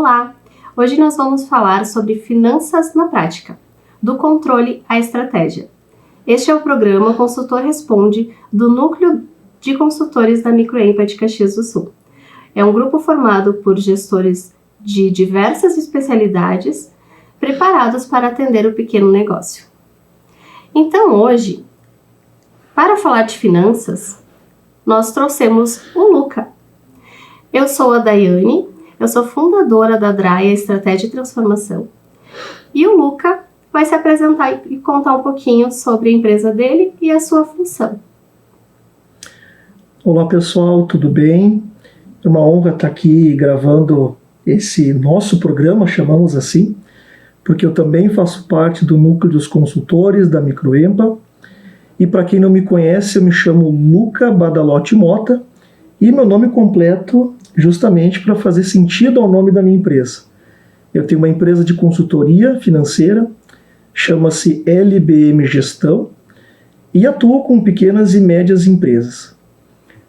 Olá! Hoje nós vamos falar sobre finanças na prática, do controle à estratégia. Este é o programa Consultor Responde do Núcleo de Consultores da Microempa de Caxias do Sul. É um grupo formado por gestores de diversas especialidades preparados para atender o pequeno negócio. Então hoje, para falar de finanças, nós trouxemos o Luca. Eu sou a Daiane, eu sou fundadora da Draia Estratégia e Transformação. E o Luca vai se apresentar e contar um pouquinho sobre a empresa dele e a sua função. Olá pessoal, tudo bem? É uma honra estar aqui gravando esse nosso programa, chamamos assim, porque eu também faço parte do núcleo dos consultores da Microempa. E para quem não me conhece, eu me chamo Luca Badalotti Mota e meu nome completo justamente para fazer sentido ao nome da minha empresa. Eu tenho uma empresa de consultoria financeira, chama-se LBM Gestão e atuo com pequenas e médias empresas.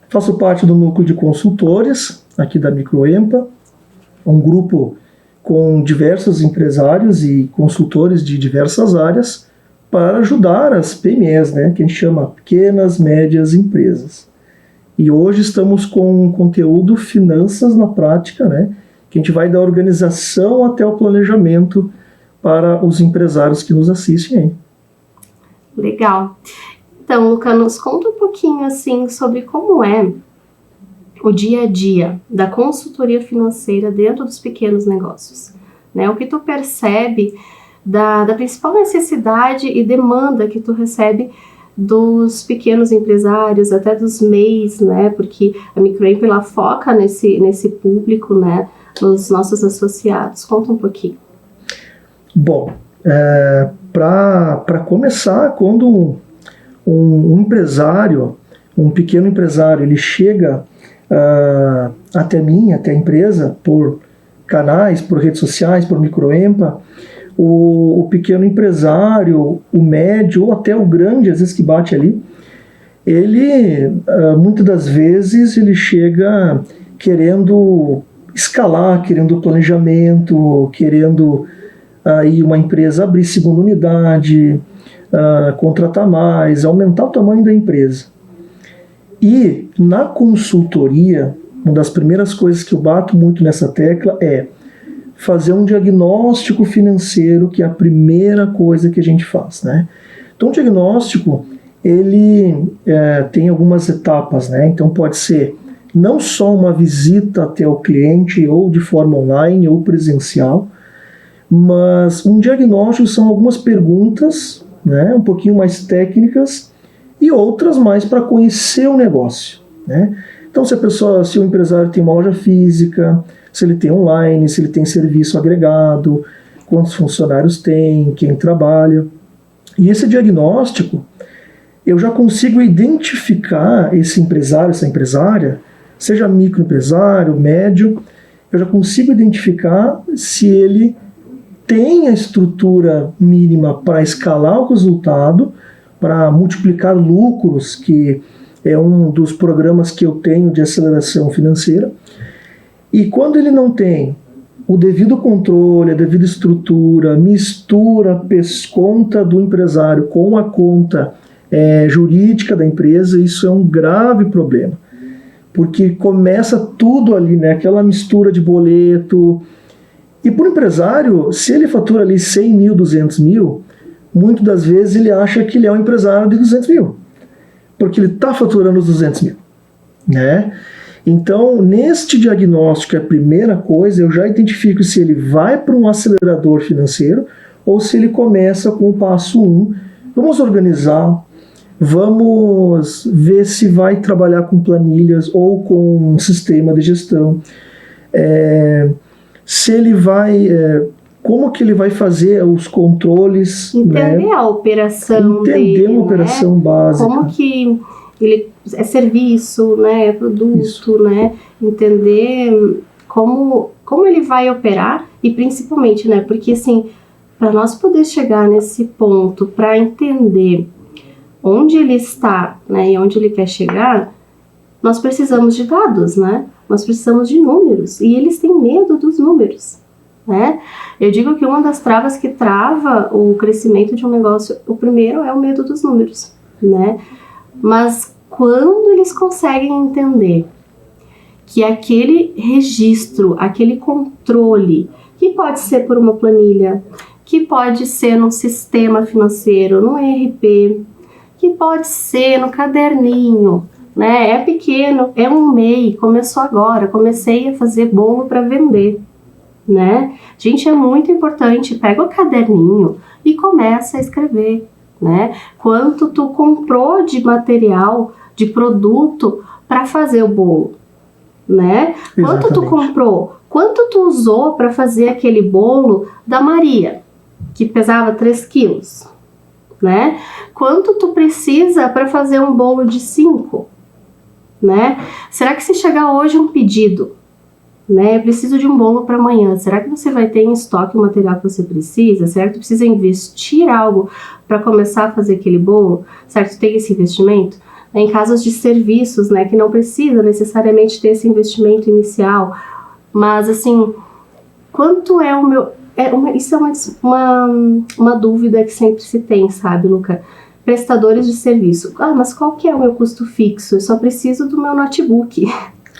Faço parte do núcleo de consultores aqui da Microempa, um grupo com diversos empresários e consultores de diversas áreas para ajudar as PMEs, que a gente chama pequenas, médias empresas. E hoje estamos com um conteúdo Finanças na Prática, que a gente vai da organização até o planejamento para os empresários que nos assistem aí. Legal. Então, Luca, nos conta um pouquinho assim sobre como é o dia a dia da consultoria financeira dentro dos pequenos negócios. O que tu percebe da principal necessidade e demanda que tu recebe dos pequenos empresários, até dos MEIs, porque a Microempa ela foca nesse público, nos nossos associados. Conta um pouquinho. Bom, para começar, quando um empresário, um pequeno empresário, ele chega até mim, até a empresa, por canais, por redes sociais, por Microempa, o pequeno empresário, o médio ou até o grande, às vezes que bate ali, ele, muitas das vezes, ele chega querendo escalar, querendo planejamento, querendo aí uma empresa abrir segunda unidade, contratar mais, aumentar o tamanho da empresa. E na consultoria, uma das primeiras coisas que eu bato muito nessa tecla é fazer um diagnóstico financeiro, que é a primeira coisa que a gente faz, Então, o diagnóstico, ele tem algumas etapas, Então, pode ser não só uma visita até o cliente, ou de forma online, ou presencial, mas um diagnóstico são algumas perguntas, um pouquinho mais técnicas, e outras mais para conhecer o negócio, Então, se o empresário tem uma loja física, se ele tem online, se ele tem serviço agregado, quantos funcionários tem, quem trabalha. E esse diagnóstico, eu já consigo identificar esse empresário, essa empresária, seja microempresário, médio, eu já consigo identificar se ele tem a estrutura mínima para escalar o resultado, para multiplicar lucros, que é um dos programas que eu tenho de aceleração financeira. E quando ele não tem o devido controle, a devida estrutura, mistura conta do empresário com a conta jurídica da empresa, isso é um grave problema. Porque começa tudo ali, aquela mistura de boleto. E para o empresário, se ele fatura ali 100 mil, 200 mil, muitas das vezes ele acha que ele é um empresário de 200 mil. Porque ele está faturando os 200 mil. Então, neste diagnóstico, a primeira coisa, eu já identifico se ele vai para um acelerador financeiro ou se ele começa com o passo 1. Vamos organizar, vamos ver se vai trabalhar com planilhas ou com um sistema de gestão. Se ele vai... como que ele vai fazer os controles. Entender a operação dele. Entender uma operação básica. Como que ele é serviço, é produto, Isso. Entender como ele vai operar e principalmente, porque assim, para nós poder chegar nesse ponto, para entender onde ele está, e onde ele quer chegar, nós precisamos de dados, Nós precisamos de números e eles têm medo dos números. né? Eu digo que uma das travas que trava o crescimento de um negócio, o primeiro é o medo dos números, né? Mas quando eles conseguem entender que aquele registro, aquele controle, que pode ser por uma planilha, que pode ser num sistema financeiro, num ERP, que pode ser no caderninho, né? É pequeno, é um MEI, começou agora, comecei a fazer bolo para vender, né? Gente, é muito importante, pega o caderninho e começa a escrever, né? Quanto tu comprou de material, de produto para fazer o bolo, né? Quanto tu comprou, quanto tu usou para fazer aquele bolo da Maria, que pesava 3 quilos, né? Quanto tu precisa para fazer um bolo de 5, né? Será que se chegar hoje um pedido, né? Eu preciso de um bolo para amanhã. Será que você vai ter em estoque o material que você precisa? Será que tu precisa investir algo para começar a fazer aquele bolo? Será que tu tem esse investimento? Em casos de serviços, né? Que não precisa necessariamente ter esse investimento inicial. Mas, assim, quanto é o meu... isso é uma dúvida que sempre se tem, sabe, Luca? Prestadores de serviço. Ah, mas qual que é o meu custo fixo? Eu só preciso do meu notebook,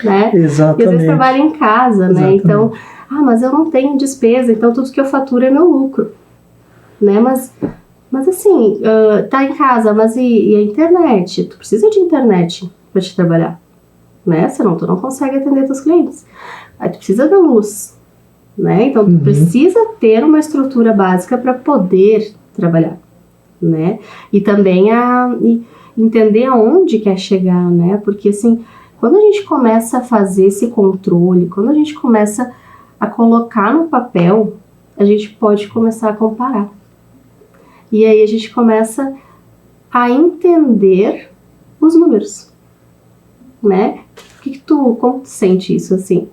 né? Exatamente. E às vezes trabalho em casa, né? Então, mas eu não tenho despesa, então tudo que eu faturo é meu lucro, né? Mas assim, tá em casa, mas e a internet? Tu precisa de internet para te trabalhar, né? Senão tu não consegue atender teus clientes. Aí tu precisa da luz, né? Então tu precisa ter uma estrutura básica para poder trabalhar, né? E também entender aonde quer chegar, né? Porque assim, quando a gente começa a fazer esse controle, quando a gente começa a colocar no papel, a gente pode começar a comparar. E aí a gente começa a entender os números, né? Como tu sente isso assim?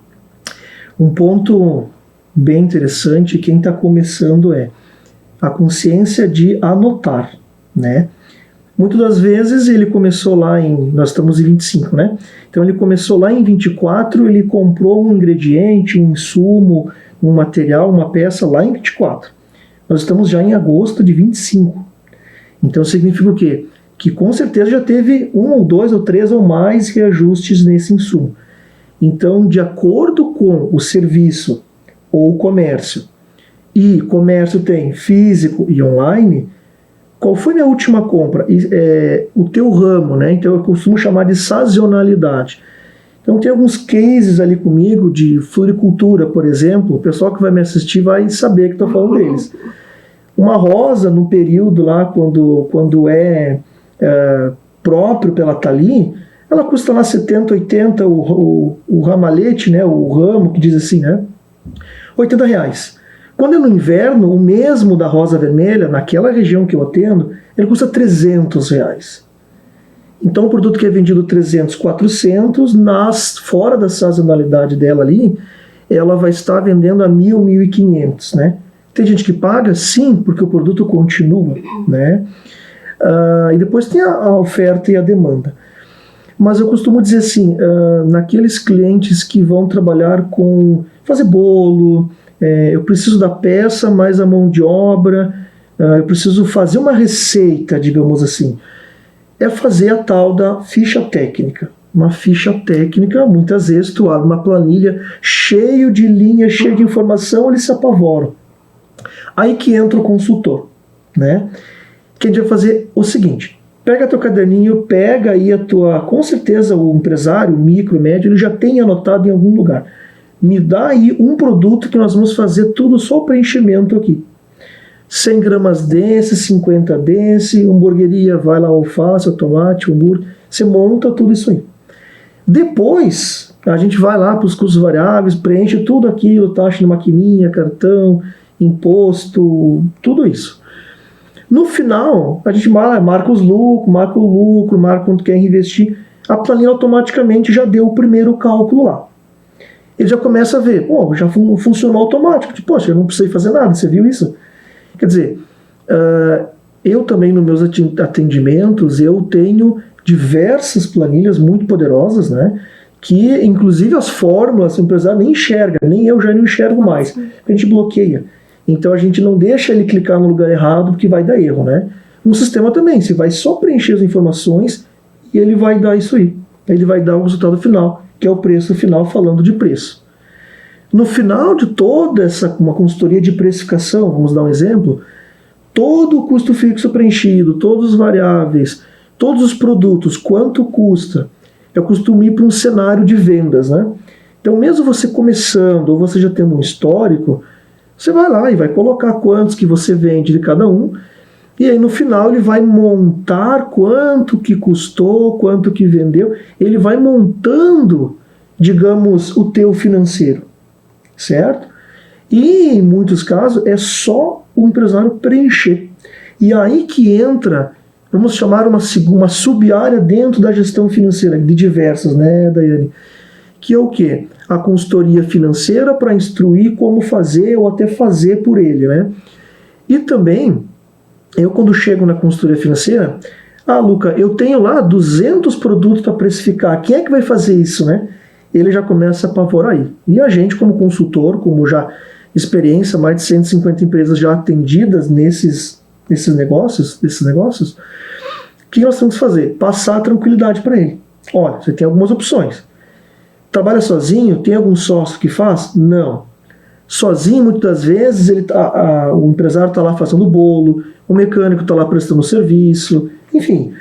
Um ponto bem interessante, quem está começando é a consciência de anotar, né? Muitas das vezes ele começou lá nós estamos em 25, né? Então ele começou lá em 24, ele comprou um ingrediente, um insumo, um material, uma peça lá em 24. Nós estamos já em agosto de 25. Então significa o quê? Que com certeza já teve 1 ou 2 ou 3 ou mais reajustes nesse insumo. Então, de acordo com o serviço ou o comércio, e comércio tem físico e online, qual foi a última compra? O teu ramo, né? Então eu costumo chamar de sazonalidade. Então tem alguns cases ali comigo de floricultura, por exemplo. O pessoal que vai me assistir vai saber que estou falando deles. Uma rosa, no período lá, quando é próprio pela ela tá ali, ela custa lá 70, 80, o ramalhete, né? O ramo, que diz assim, né? R$80. Quando é no inverno, o mesmo da rosa vermelha, naquela região que eu atendo, ele custa R$300. Então, o produto que é vendido 300, 400, fora da sazonalidade dela ali, ela vai estar vendendo a 1.000, 1.500, né? Tem gente que paga? Sim, porque o produto continua, né? E depois tem a oferta e a demanda. Mas eu costumo dizer assim, naqueles clientes que vão trabalhar com fazer bolo, eu preciso da peça, mais a mão de obra, eu preciso fazer uma receita, digamos assim. É fazer a tal da ficha técnica. Uma ficha técnica, muitas vezes tu abre uma planilha cheio de linhas, cheio de informação, eles se apavoram. Aí que entra o consultor, né? Que a gente vai fazer o seguinte: pega teu caderninho, pega aí com certeza o empresário, o micro, médio, ele já tem anotado em algum lugar. Me dá aí um produto que nós vamos fazer tudo só o preenchimento aqui. 100 gramas desse, 50 desse, hamburgueria, vai lá, alface, tomate, hambúrguer, você monta tudo isso aí. Depois, a gente vai lá para os custos variáveis, preenche tudo aquilo, taxa de maquininha, cartão, imposto, tudo isso. No final, a gente marca o lucro, marca quanto quer investir. A planilha automaticamente já deu o primeiro cálculo lá. Ele já começa a ver, já funcionou automático. Poxa, eu não precisei fazer nada, você viu isso? Quer dizer, eu também nos meus atendimentos, eu tenho diversas planilhas muito poderosas, né? que inclusive as fórmulas o empresário nem enxerga, nem eu já não enxergo mais, a gente bloqueia. Então a gente não deixa ele clicar no lugar errado porque vai dar erro, né? No sistema também, você vai só preencher as informações e ele vai dar isso aí. Ele vai dar o resultado final, que é o preço final falando de preço. No final de toda uma consultoria de precificação, vamos dar um exemplo, todo o custo fixo preenchido, todos os variáveis, todos os produtos, quanto custa, eu costumo ir para um cenário de vendas, né? Então, mesmo você começando ou você já tendo um histórico, você vai lá e vai colocar quantos que você vende de cada um, e aí no final ele vai montar quanto que custou, quanto que vendeu, ele vai montando, digamos, o teu financeiro, certo? E em muitos casos é só o empresário preencher. E aí que entra, vamos chamar uma sub-área dentro da gestão financeira, de diversas, né, Daiane? Que é o quê? A consultoria financeira para instruir como fazer ou até fazer por ele, né? E também, eu quando chego na consultoria financeira, Luca, eu tenho lá 200 produtos para precificar, quem é que vai fazer isso, né? Ele já começa a apavorar aí. E a gente, como consultor, como já experiência, mais de 150 empresas já atendidas nesses negócios, o que nós temos que fazer? Passar a tranquilidade para ele. Olha, você tem algumas opções. Trabalha sozinho? Tem algum sócio que faz? Não. Sozinho, muitas das vezes, o empresário está lá fazendo o bolo, o mecânico está lá prestando serviço, enfim.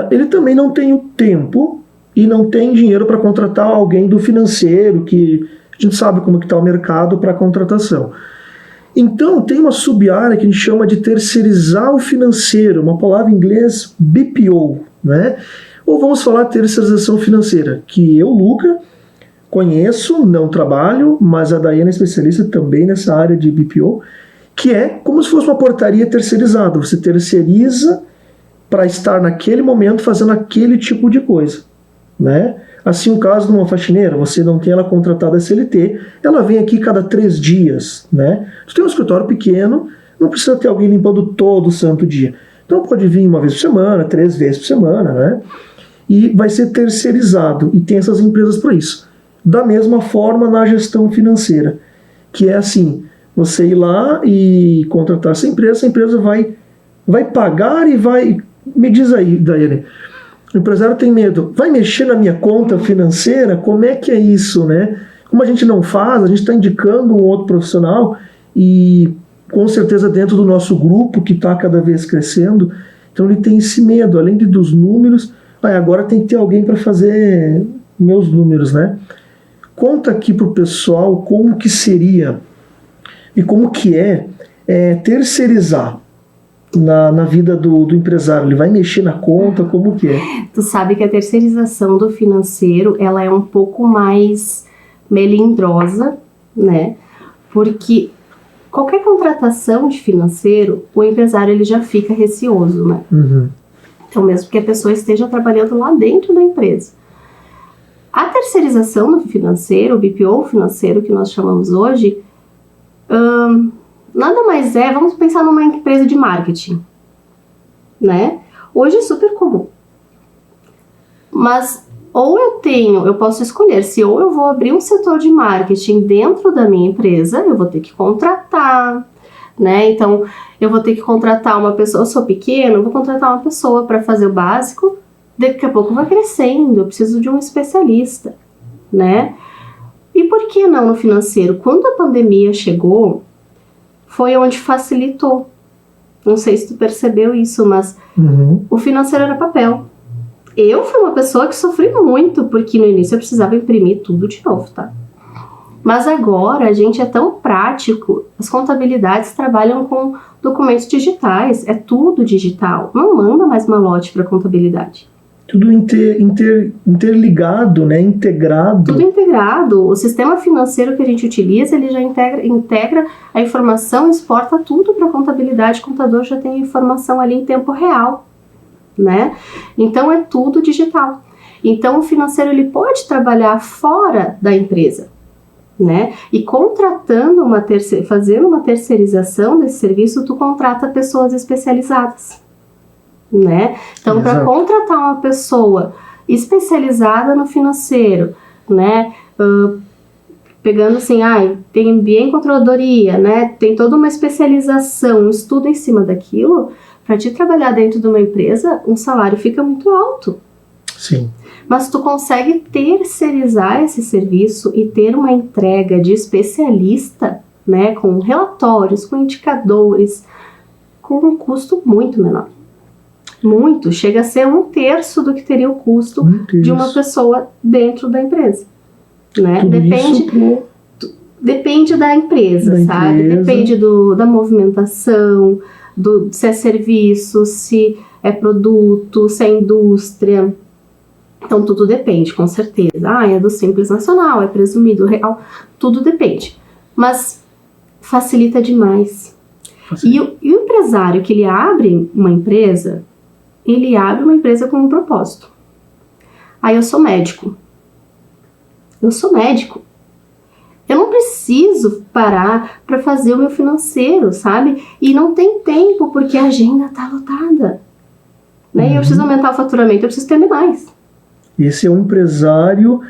Ele também não tem o tempo e não tem dinheiro para contratar alguém do financeiro, que a gente sabe como está o mercado para contratação. Então, tem uma sub-área que a gente chama de terceirizar o financeiro, uma palavra em inglês BPO, né? Ou vamos falar terceirização financeira, que eu, Luca, conheço, não trabalho, mas a Daiane é especialista também nessa área de BPO, que é como se fosse uma portaria terceirizada. Você terceiriza para estar naquele momento fazendo aquele tipo de coisa, né? Assim, o caso de uma faxineira, você não tem ela contratada CLT, ela vem aqui cada 3 dias, né? Tu tem um escritório pequeno, não precisa ter alguém limpando todo santo dia. Então pode vir uma vez por semana, 3 vezes por semana, né? E vai ser terceirizado, e tem essas empresas para isso. Da mesma forma na gestão financeira, que é assim, você ir lá e contratar essa empresa vai pagar e vai... Me diz aí, Daiane, o empresário tem medo, vai mexer na minha conta financeira? Como é que é isso, né? Como a gente não faz, a gente está indicando um outro profissional e com certeza dentro do nosso grupo que está cada vez crescendo, então ele tem esse medo, além dos números, agora tem que ter alguém para fazer meus números, né? Conta aqui para o pessoal como que seria e como que é terceirizar na vida do empresário. Ele vai mexer na conta, como que é? Tu sabe que a terceirização do financeiro, ela é um pouco mais melindrosa, né? Porque qualquer contratação de financeiro, o empresário ele já fica receoso, né? Uhum. Então, mesmo que a pessoa esteja trabalhando lá dentro da empresa. A terceirização do financeiro, o BPO financeiro que nós chamamos hoje, nada mais vamos pensar numa empresa de marketing, né? Hoje é super comum. Mas eu posso escolher se ou eu vou abrir um setor de marketing dentro da minha empresa, eu vou ter que contratar, né? Então, eu vou ter que contratar uma pessoa, eu sou pequena, eu vou contratar uma pessoa para fazer o básico, daqui a pouco vai crescendo, eu preciso de um especialista, né? E por que não no financeiro? Quando a pandemia chegou, foi onde facilitou. Não sei se tu percebeu isso, mas o financeiro era papel. Eu fui uma pessoa que sofri muito, porque no início eu precisava imprimir tudo de novo, tá? Mas agora a gente é tão prático, as contabilidades trabalham com documentos digitais, é tudo digital, não manda mais malote para contabilidade. Tudo interligado, né? Integrado. Tudo integrado. O sistema financeiro que a gente utiliza, ele já integra a informação, exporta tudo para a contabilidade, o contador já tem a informação ali em tempo real, né? Então é tudo digital. Então o financeiro ele pode trabalhar fora da empresa, né? E fazendo uma terceirização desse serviço, tu contrata pessoas especializadas, né? Então, para contratar uma pessoa especializada no financeiro, né? Pegando assim, tem MBA em controladoria, né? Tem toda uma especialização, um estudo em cima daquilo. Para te trabalhar dentro de uma empresa, um salário fica muito alto. Sim. Mas tu consegue terceirizar esse serviço e ter uma entrega de especialista, né? Com relatórios, com indicadores, com um custo muito menor. Muito. Chega a ser 1/3 do que teria o custo de uma pessoa dentro da empresa. Né? Depende da empresa, sabe? Depende da movimentação, se é serviço, se é produto, se é indústria. Então tudo depende, com certeza. É do Simples Nacional, é presumido real, tudo depende. Mas facilita demais. E o empresário que ele abre uma empresa, ele abre uma empresa com um propósito. Eu sou médico. Eu não preciso parar para fazer o meu financeiro, sabe? E não tem tempo porque a agenda tá lotada. Né? E eu preciso aumentar o faturamento, eu preciso ter mais. Esse é um empresário,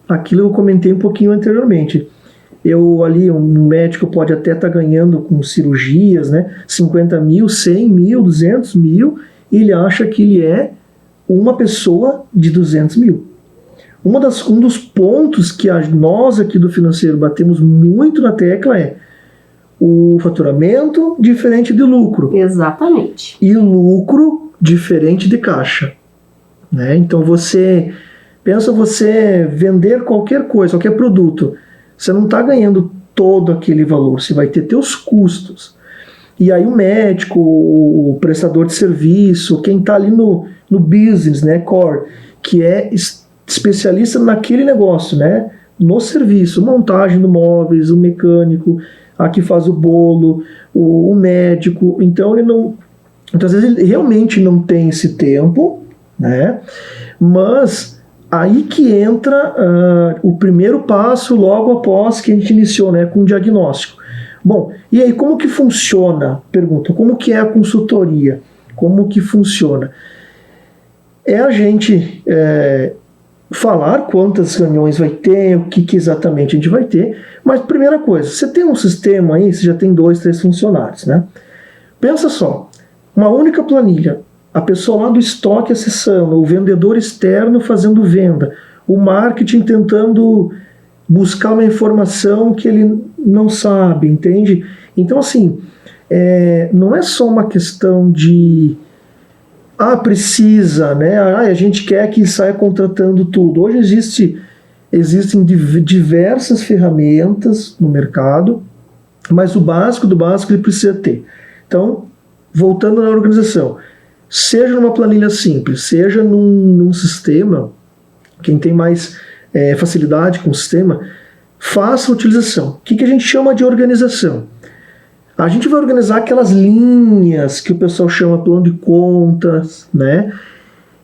aquilo eu comentei um pouquinho anteriormente. Um médico pode até estar ganhando com cirurgias, né? 50 mil, 100 mil, 200 mil, e ele acha que ele é uma pessoa de 200 mil. Um dos pontos que nós aqui do financeiro batemos muito na tecla é o faturamento diferente de lucro. Exatamente. E lucro diferente de caixa. Né? Então você vender qualquer coisa, qualquer produto, você não está ganhando todo aquele valor, você vai ter teus custos. E aí o médico, o prestador de serviço, quem está ali no business, né, core, que é especialista naquele negócio, né? No serviço, montagem do móveis, o mecânico, a que faz o bolo, o médico. Então às vezes ele realmente não tem esse tempo, né? Mas aí que entra o primeiro passo logo após que a gente iniciou, né? Com o diagnóstico. Bom, e aí como que funciona? Pergunta, como que é a consultoria? Como que funciona? É a gente falar quantas reuniões vai ter, o que exatamente a gente vai ter, mas primeira coisa, você tem um sistema aí, você já tem 2, 3 funcionários, né? Pensa só, uma única planilha, a pessoa lá do estoque acessando, o vendedor externo fazendo venda, o marketing tentando buscar uma informação que ele não sabe, entende? Então assim, não é só uma questão de precisa, né? A gente quer que saia contratando tudo. Hoje existem diversas ferramentas no mercado, mas o básico do básico ele precisa ter. Então, voltando na organização, seja numa planilha simples, seja num sistema, quem tem mais facilidade com o sistema, faça a utilização. O que a gente chama de organização? A gente vai organizar aquelas linhas que o pessoal chama plano de contas, né?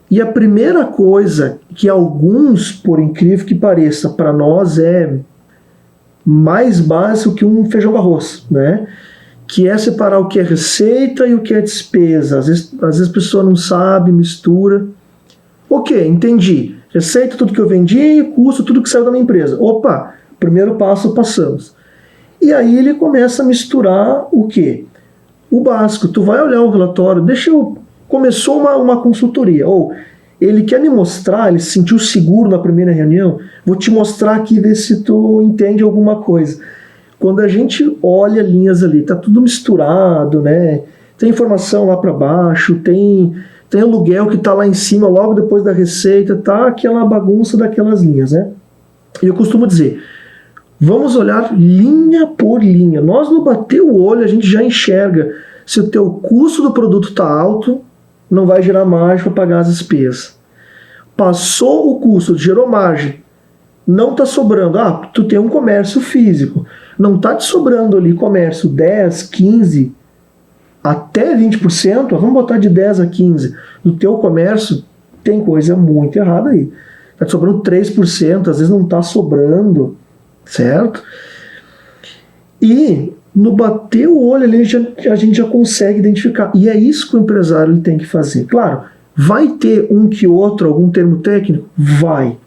E a primeira coisa que alguns, por incrível que pareça, para nós é mais básico que um feijão com arroz, né? Que é separar o que é receita e o que é despesa. Às vezes a pessoa não sabe, mistura. Ok, entendi. Receita, tudo que eu vendi, custo, tudo que saiu da minha empresa. Opa, primeiro passo passamos. E aí ele começa a misturar o quê? O básico. Tu vai olhar o relatório, começou uma consultoria, ou ele quer me mostrar, ele se sentiu seguro na primeira reunião, vou te mostrar aqui, ver se tu entende alguma coisa. Quando a gente olha linhas ali, tá tudo misturado, né? Tem informação lá para baixo, tem aluguel que tá lá em cima, logo depois da receita, tá aquela bagunça daquelas linhas, né? E eu costumo dizer, vamos olhar linha por linha. Nós no bater o olho, a gente já enxerga se o teu custo do produto está alto, não vai gerar margem para pagar as despesas. Passou o custo, gerou margem, não está sobrando. Tu tem um comércio físico, não está te sobrando ali comércio 10, 15, até 20%, vamos botar de 10 a 15%. No teu comércio tem coisa muito errada aí. Está te sobrando 3%, às vezes não está sobrando. Certo? E no bater o olho ali a gente já consegue identificar. E é isso que o empresário ele tem que fazer. Claro, Vai ter um que outro, algum termo técnico? Vai,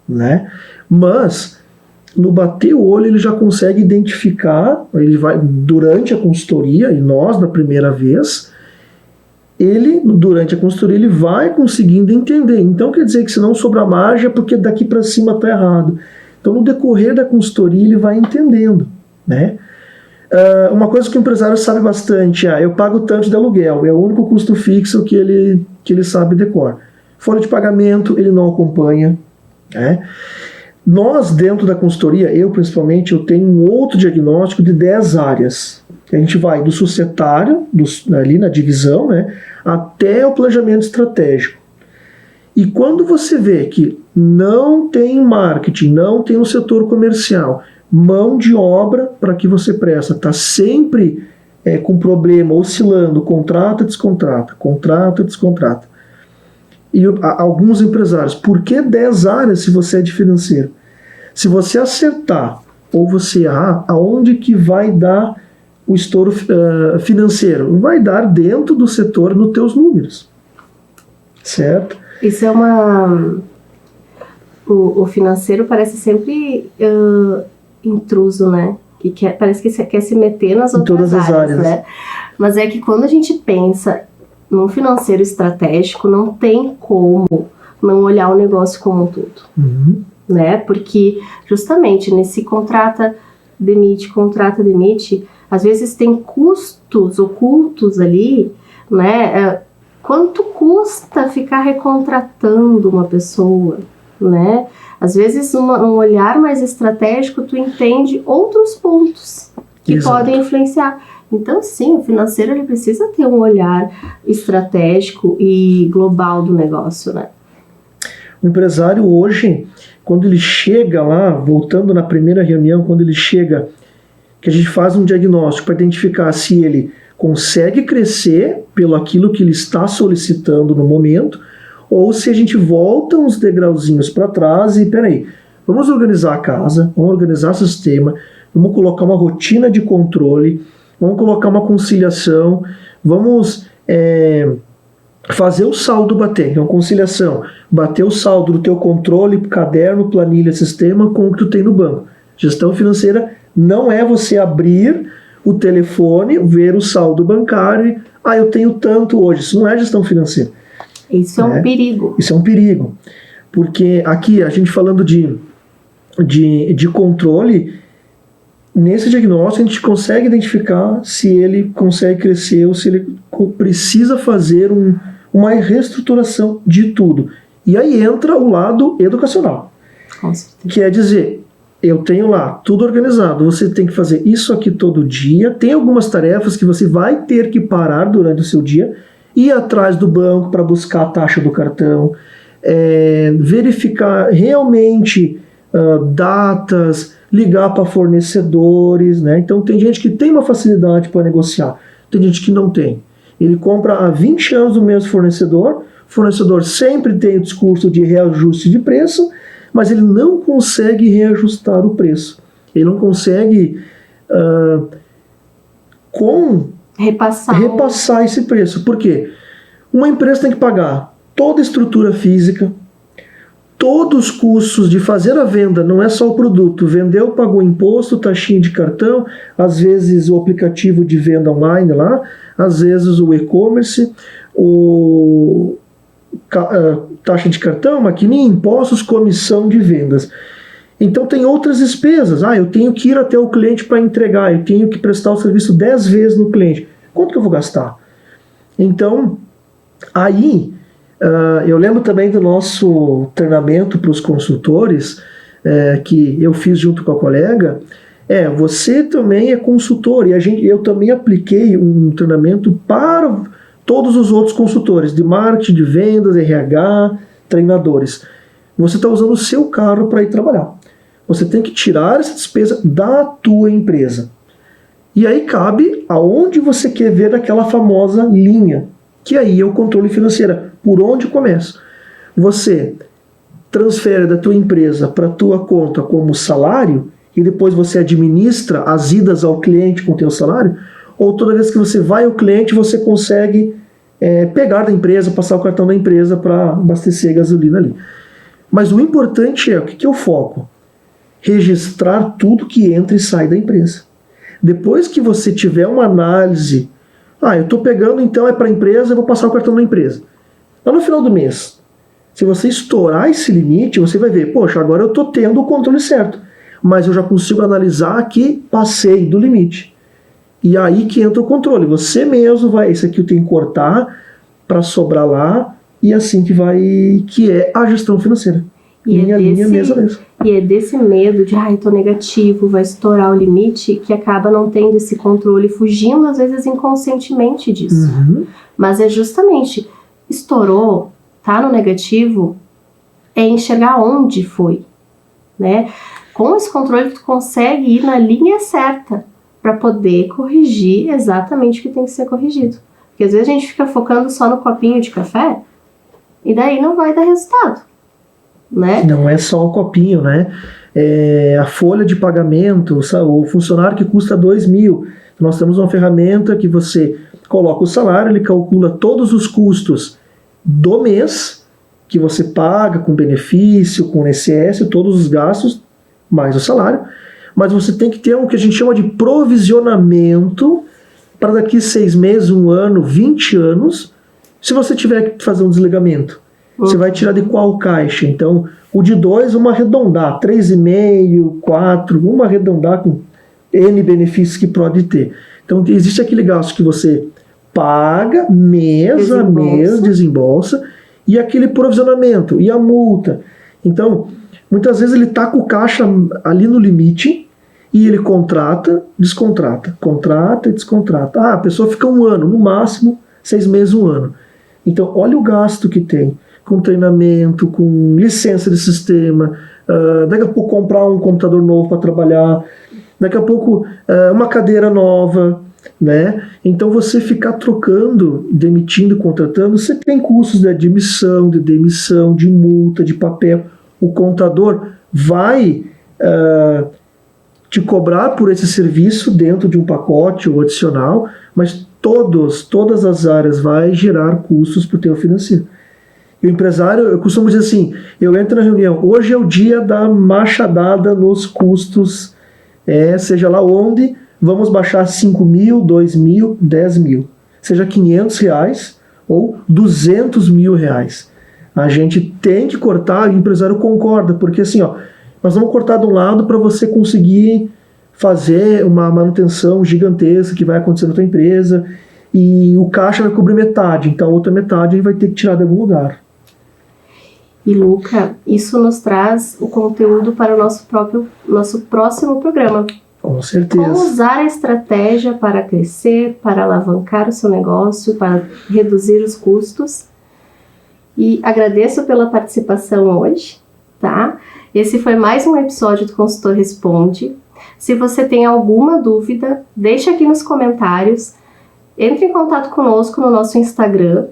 né? Mas no bater o olho ele já consegue identificar, ele vai durante a consultoria, e nós na primeira vez, durante a consultoria ele vai conseguindo entender. Então quer dizer que se não sobrar margem é porque daqui para cima está errado. Então no decorrer da consultoria ele vai entendendo, né? Uma coisa que o empresário sabe bastante eu pago tanto de aluguel, é o único custo fixo que ele sabe decor. Folha de pagamento ele não acompanha, né? Nós, dentro da consultoria, eu principalmente, eu tenho um outro diagnóstico de 10 áreas. A gente vai do societário, ali na divisão, né, até o planejamento estratégico. E quando você vê que não tem marketing, não tem um setor comercial, mão de obra para que você presta, está sempre com problema, oscilando, contrata, descontrata, contrata, descontrata. E alguns empresários, por que 10 áreas se você é de financeiro? Se você acertar ou você errar, aonde que vai dar o estouro financeiro? Vai dar dentro do setor, nos teus números. Certo? Isso é o financeiro parece sempre intruso, né? Parece que quer se meter nas outras áreas, né? Mas é que quando a gente pensa num financeiro estratégico, não tem como não olhar o negócio como um todo. Uhum. Né? Porque justamente nesse contrata, demite, às vezes tem custos ocultos ali, né? Quanto custa ficar recontratando uma pessoa, né? Às vezes um olhar mais estratégico, tu entende outros pontos que podem influenciar. Então, sim, o financeiro ele precisa ter um olhar estratégico e global do negócio, né? O empresário hoje, quando ele chega lá, voltando na primeira reunião, quando ele chega, que a gente faz um diagnóstico para identificar se ele consegue crescer pelo aquilo que ele está solicitando no momento, ou se a gente volta uns degrauzinhos para trás e, peraí, vamos organizar a casa, vamos organizar o sistema, vamos colocar uma rotina de controle, vamos colocar uma conciliação, vamos fazer o saldo bater. Então, conciliação, bater o saldo do teu controle, caderno, planilha, sistema com o que tu tem no banco. Gestão financeira não é você abrir o telefone, ver o saldo bancário e, eu tenho tanto hoje. Isso não é gestão financeira. Isso é um perigo. Isso é um perigo. Porque aqui, a gente falando de controle, nesse diagnóstico a gente consegue identificar se ele consegue crescer ou se ele precisa fazer uma reestruturação de tudo. E aí entra o lado educacional. Que é dizer, eu tenho lá tudo organizado, você tem que fazer isso aqui todo dia, tem algumas tarefas que você vai ter que parar durante o seu dia, ir atrás do banco para buscar a taxa do cartão, verificar realmente datas, ligar para fornecedores, né? Então tem gente que tem uma facilidade para negociar, tem gente que não tem. Ele compra há 20 anos do mesmo fornecedor, o fornecedor sempre tem o discurso de reajuste de preço, mas ele não consegue reajustar o preço. Ele não consegue repassar esse preço. Por quê? Uma empresa tem que pagar toda a estrutura física, todos os custos de fazer a venda, não é só o produto. Vendeu, pagou imposto, taxinha de cartão, às vezes o aplicativo de venda online lá, às vezes o e-commerce, taxa de cartão, maquininha, impostos, comissão de vendas. Então tem outras despesas. Eu tenho que ir até o cliente para entregar, eu tenho que prestar o serviço 10 vezes no cliente. Quanto que eu vou gastar? Então, aí, eu lembro também do nosso treinamento para os consultores, que eu fiz junto com a colega, você também é consultor, e eu também apliquei um treinamento para todos os outros consultores, de marketing, de vendas, RH, treinadores. Você está usando o seu carro para ir trabalhar. Você tem que tirar essa despesa da tua empresa. E aí cabe aonde você quer ver aquela famosa linha, que aí é o controle financeiro. Por onde começa? Você transfere da tua empresa para a tua conta como salário e depois você administra as idas ao cliente com o teu salário? Ou toda vez que você vai ao cliente você consegue pegar da empresa, passar o cartão da empresa para abastecer gasolina ali. Mas o importante é, o que é o foco? Registrar tudo que entra e sai da empresa. Depois que você tiver uma análise, eu estou pegando, então é para a empresa, eu vou passar o cartão da empresa. Lá no final do mês, se você estourar esse limite, você vai ver, poxa, agora eu estou tendo o controle certo, mas eu já consigo analisar que passei do limite. E aí que entra o controle. Você mesmo vai, esse aqui eu tenho que cortar para sobrar lá, e assim que é a gestão financeira. Linha, mesa a mesa. E é desse medo de, tô negativo, vai estourar o limite, que acaba não tendo esse controle, fugindo às vezes inconscientemente disso. Uhum. Mas é justamente, estourou, tá no negativo, é enxergar onde foi, né? Com esse controle tu consegue ir na linha certa para poder corrigir exatamente o que tem que ser corrigido. Porque às vezes a gente fica focando só no copinho de café e daí não vai dar resultado, né? Não é só o copinho, né? A folha de pagamento, o funcionário que custa 2.000. Nós temos uma ferramenta que você coloca o salário, ele calcula todos os custos do mês que você paga com benefício, com INSS, todos os gastos, mais o salário. Mas você tem que ter o que a gente chama de provisionamento para daqui 6 meses, 1 ano, 20 anos, se você tiver que fazer um desligamento. Você vai tirar de qual caixa? Então, o de 2, vamos arredondar, 3,5, 4, vamos arredondar com N benefícios que pode ter. Então, existe aquele gasto que você paga mês a mês, desembolsa, e aquele provisionamento, e a multa. Então, muitas vezes ele está com o caixa ali no limite, e ele contrata, descontrata, contrata e descontrata. A pessoa fica 1 ano, no máximo 6 meses, 1 ano. Então, olha o gasto que tem, com treinamento, com licença de sistema, daqui a pouco comprar um computador novo para trabalhar, daqui a pouco uma cadeira nova, né? Então você ficar trocando, demitindo, contratando, você tem custos de admissão, de demissão, de multa, de papel. O contador vai te cobrar por esse serviço dentro de um pacote ou adicional, mas todas as áreas vai gerar custos para o teu financeiro. E o empresário, eu costumo dizer assim, eu entro na reunião, hoje é o dia da machadada nos custos, seja lá onde, vamos baixar 5.000, 2.000, 10.000, seja R$500 ou R$200.000. A gente tem que cortar, e o empresário concorda, porque assim, nós vamos cortar de um lado para você conseguir fazer uma manutenção gigantesca que vai acontecer na tua empresa, e o caixa vai cobrir metade, então a outra metade a gente vai ter que tirar de algum lugar. E Luca, isso nos traz o conteúdo para o nosso próximo programa. Com certeza. Como usar a estratégia para crescer, para alavancar o seu negócio, para reduzir os custos. E agradeço pela participação hoje, tá? Esse foi mais um episódio do Consultor Responde. Se você tem alguma dúvida, deixa aqui nos comentários. Entre em contato conosco no nosso Instagram.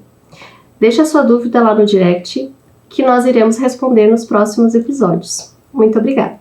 Deixa a sua dúvida lá no direct, que nós iremos responder nos próximos episódios. Muito obrigada!